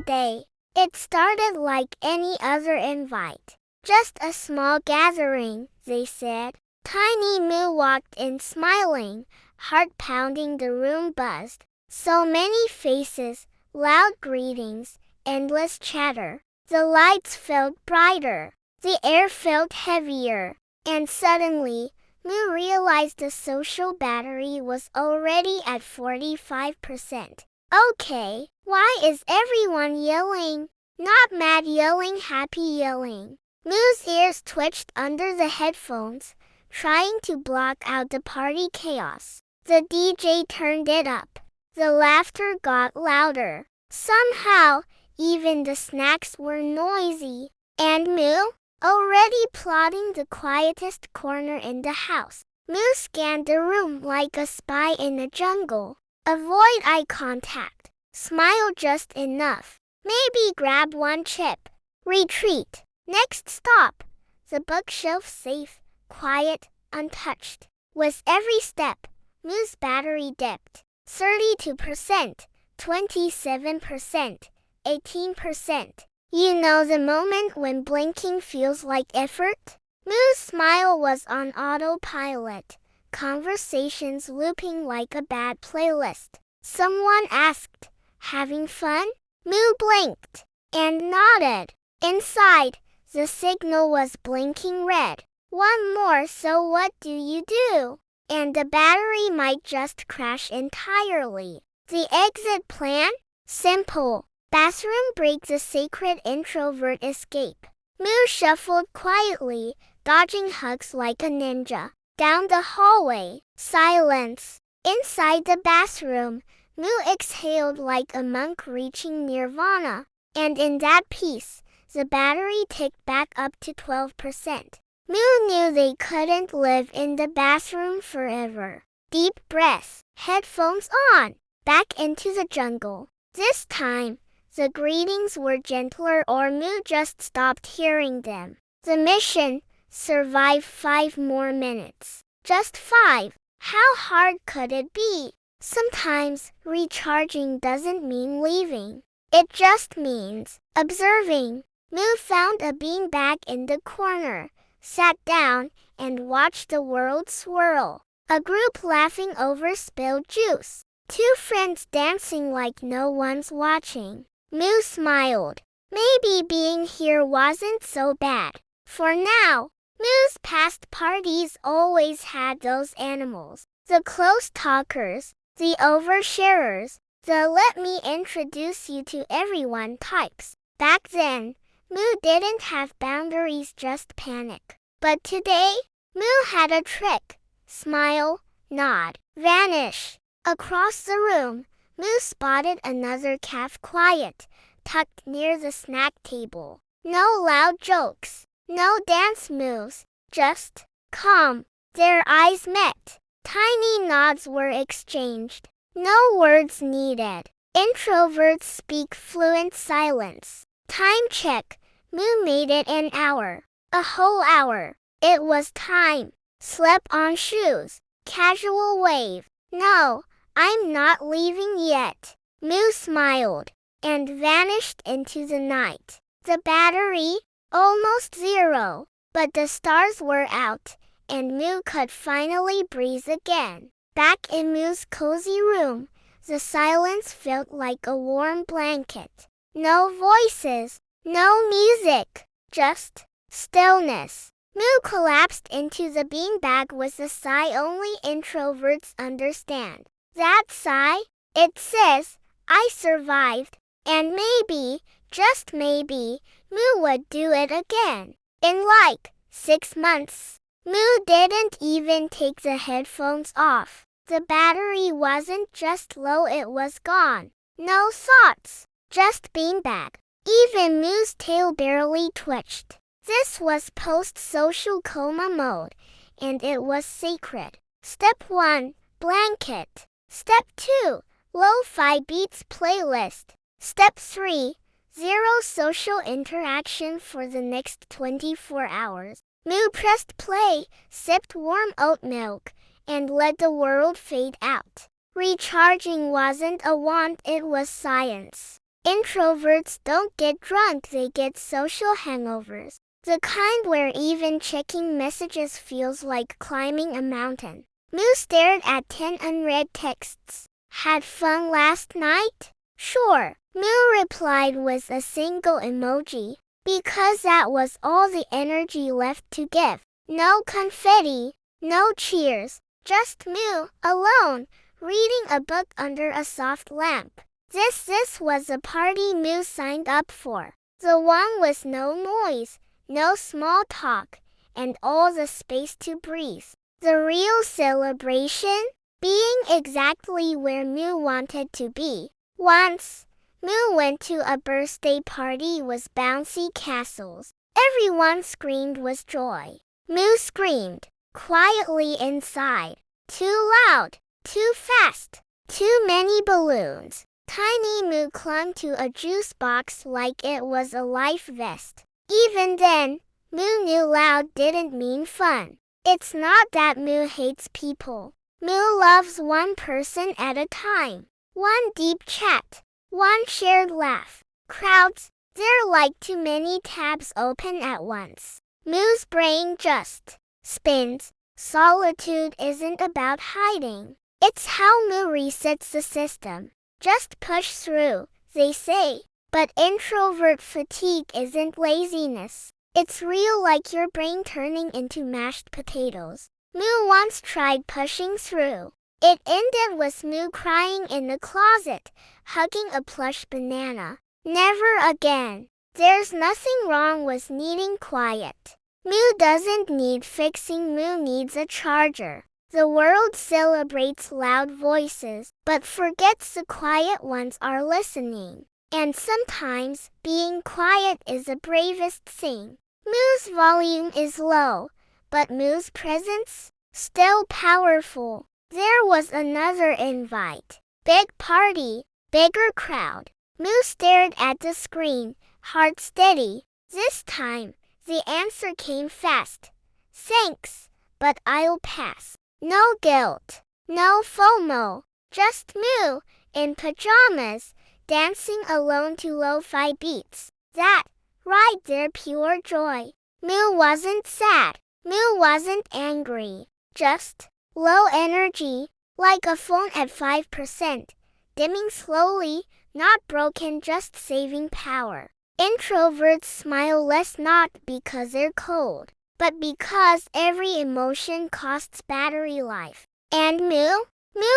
day. It started like any other invite. Just a small gathering, they said. Tiny Moo walked in smiling, heart pounding. The room buzzed. So many faces, loud greetings, endless chatter. The lights felt brighter. The air felt heavier. And suddenly, Moo realized the social battery was already at 45%. Okay, why is everyone yelling? Not mad yelling, happy yelling. Moo's ears twitched under the headphones, trying to block out the party chaos. The DJ turned it up. The laughter got louder. Somehow, even the snacks were noisy. And Moo, already plotting the quietest corner in the house. Moo scanned the room like a spy in a jungle. Avoid eye contact. Smile just enough. Maybe grab one chip. Retreat. Next stop. The bookshelf safe, quiet, untouched. With every step, Moo's battery dipped. 32%, 27%, 18%. You know the moment when blinking feels like effort? Moo's smile was on autopilot, conversations looping like a bad playlist. Someone asked, "Having fun?" Moo blinked and nodded. Inside, the signal was blinking red. One more, so what do you do? And the battery might just crash entirely. The exit plan? Simple. Bathroom break, the sacred introvert escape. Moo shuffled quietly, dodging hugs like a ninja. Down the hallway, silence. Inside the bathroom, Moo exhaled like a monk reaching nirvana. And in that peace, the battery ticked back up to 12%. Moo knew they couldn't live in the bathroom forever. Deep breath, headphones on, back into the jungle. This time, the greetings were gentler, or Moo just stopped hearing them. The mission: survive 5 more minutes. Just 5. How hard could it be? Sometimes, recharging doesn't mean leaving. It just means observing. Moo found a beanbag in the corner, sat down, and watched the world swirl. A group laughing over spilled juice. 2 friends dancing like no one's watching. Moo smiled. Maybe being here wasn't so bad. For now, Moo's past parties always had those animals. The close talkers, the oversharers, the let me introduce you to everyone types. Back then, Moo didn't have boundaries, just panic. But today, Moo had a trick. Smile, nod, vanish. Across the room, Moo spotted another calf quiet, tucked near the snack table. No loud jokes, no dance moves, just calm. Their eyes met. Tiny nods were exchanged. No words needed. Introverts speak fluent silence. Time check. Moo made it an hour. A whole hour. It was time. Slip on shoes. Casual wave. No, I'm not leaving yet. Moo smiled and vanished into the night. The battery? Almost 0. But the stars were out, and Moo could finally breathe again. Back in Moo's cozy room, the silence felt like a warm blanket. No voices, no music, just stillness. Moo collapsed into the beanbag with a sigh only introverts understand. That sigh? It says, I survived. And maybe, just maybe, Moo would do it again. In like 6 months. Moo didn't even take the headphones off. The battery wasn't just low, it was gone. No thoughts, just beanbag. Even Moo's tail barely twitched. This was post-social coma mode, and it was sacred. Step 1, blanket. Step 2, lo-fi beats playlist. Step 3, 0 social interaction for the next 24 hours. Moo pressed play, sipped warm oat milk, and let the world fade out. Recharging wasn't a want, it was science. Introverts don't get drunk, they get social hangovers. The kind where even checking messages feels like climbing a mountain. Moo stared at 10 unread texts. Had fun last night? Sure, Moo replied with a single emoji, because that was all the energy left to give. No confetti, no cheers, just Moo, alone, reading a book under a soft lamp. This was a party Moo signed up for. The one with no noise, no small talk, and all the space to breathe. The real celebration? Being exactly where Moo wanted to be. Once, Moo went to a birthday party with bouncy castles. Everyone screamed with joy. Moo screamed, quietly inside. Too loud, too fast, too many balloons. Tiny Moo clung to a juice box like it was a life vest. Even then, Moo knew loud didn't mean fun. It's not that Moo hates people. Moo loves one person at a time. One deep chat. One shared laugh. Crowds, they're like too many tabs open at once. Moo's brain just spins. Solitude isn't about hiding. It's how Moo resets the system. Just push through, they say. But introvert fatigue isn't laziness. It's real, like your brain turning into mashed potatoes. Moo once tried pushing through. It ended with Moo crying in the closet, hugging a plush banana. Never again. There's nothing wrong with needing quiet. Moo doesn't need fixing, Moo needs a charger. The world celebrates loud voices, but forgets the quiet ones are listening. And sometimes, being quiet is the bravest thing. Moo's volume is low, but Moo's presence, still powerful. There was another invite. Big party, bigger crowd. Moo stared at the screen, heart steady. This time, the answer came fast. Thanks, but I'll pass. No guilt, no FOMO, just Moo, in pajamas, dancing alone to lo-fi beats. That, right there, pure joy. Moo wasn't sad. Moo wasn't angry. Just low energy, like a phone at 5%, dimming slowly, not broken, just saving power. Introverts smile less, not because they're cold, but because every emotion costs battery life. And Moo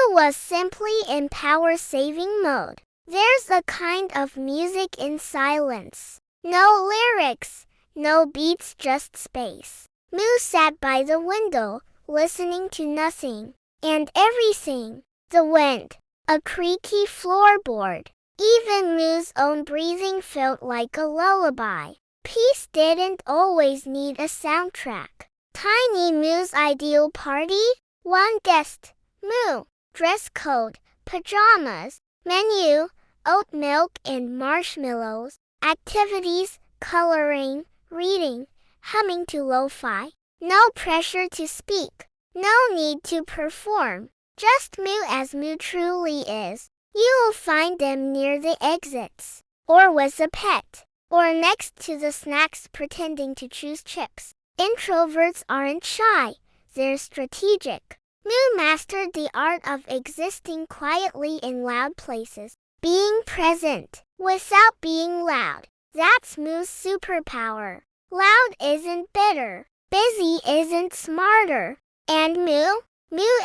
was simply in power-saving mode. There's a kind of music in silence. No lyrics, no beats, just space. Moo sat by the window, listening to nothing and everything. The wind, a creaky floorboard. Even Moo's own breathing felt like a lullaby. Peace didn't always need a soundtrack. Tiny Moo's ideal party? One guest, Moo. Dress code, pajamas. Menu, oat milk and marshmallows. Activities, coloring, reading, humming to lo-fi. No pressure to speak. No need to perform. Just Moo as Moo truly is. You'll find them near the exits, or with a pet, or next to the snacks pretending to choose chips. Introverts aren't shy, they're strategic. Moo mastered the art of existing quietly in loud places, being present, without being loud. That's Moo's superpower. Loud isn't better, busy isn't smarter. And Moo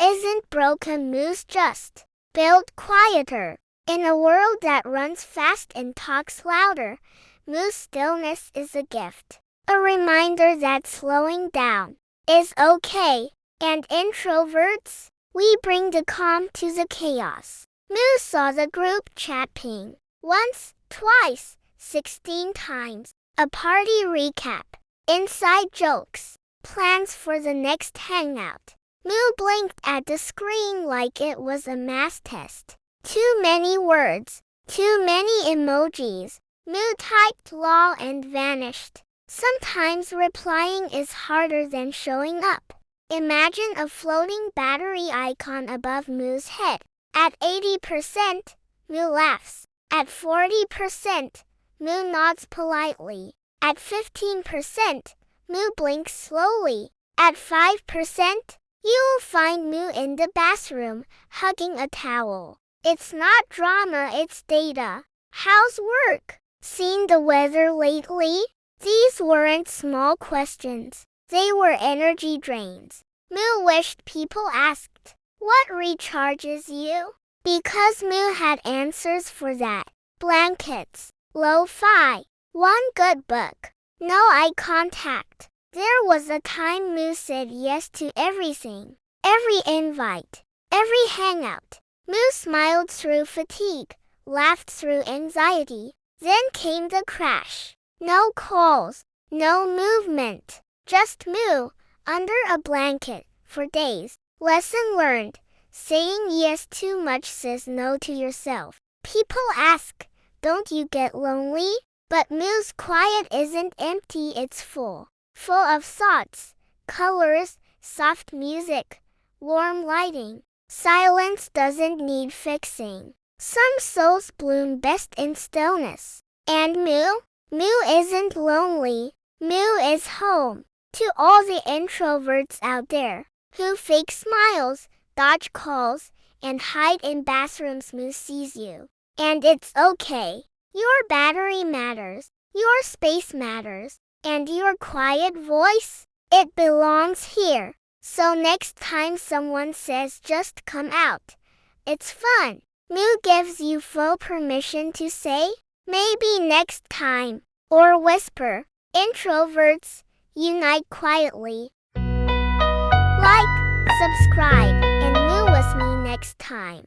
isn't broken, Moo's just built quieter. In a world that runs fast and talks louder, Moo's stillness is a gift. A reminder that slowing down is okay. And introverts, we bring the calm to the chaos. Moo saw the group chat ping. Once, twice, 16 times. A party recap. Inside jokes. Plans for the next hangout. Moo blinked at the screen like it was a math test. Too many words. Too many emojis. Moo typed lol and vanished. Sometimes replying is harder than showing up. Imagine a floating battery icon above Moo's head. At 80%, Moo laughs. At 40%, Moo nods politely. At 15%, Moo blinks slowly. At 5%, you'll find Moo in the bathroom, hugging a towel. It's not drama, it's data. How's work? Seen the weather lately? These weren't small questions. They were energy drains. Moo wished people asked, "What recharges you?" Because Moo had answers for that. Blankets, lo-fi, one good book, no eye contact. There was a time Moo said yes to everything. Every invite, every hangout. Moo smiled through fatigue, laughed through anxiety. Then came the crash. No calls, no movement. Just Moo, under a blanket, for days. Lesson learned. Saying yes too much says no to yourself. People ask, don't you get lonely? But Moo's quiet isn't empty, it's full. Full of thoughts, colors, soft music, warm lighting. Silence doesn't need fixing. Some souls bloom best in stillness. And Moo? Moo isn't lonely. Moo is home. To all the introverts out there who fake smiles, dodge calls, and hide in bathrooms, Moo sees you. And it's okay. Your battery matters. Your space matters. And your quiet voice? It belongs here. So next time someone says just come out, it's fun. Moo gives you full permission to say, maybe next time. Or whisper, introverts, unite quietly. Like, subscribe, and Moo with me next time.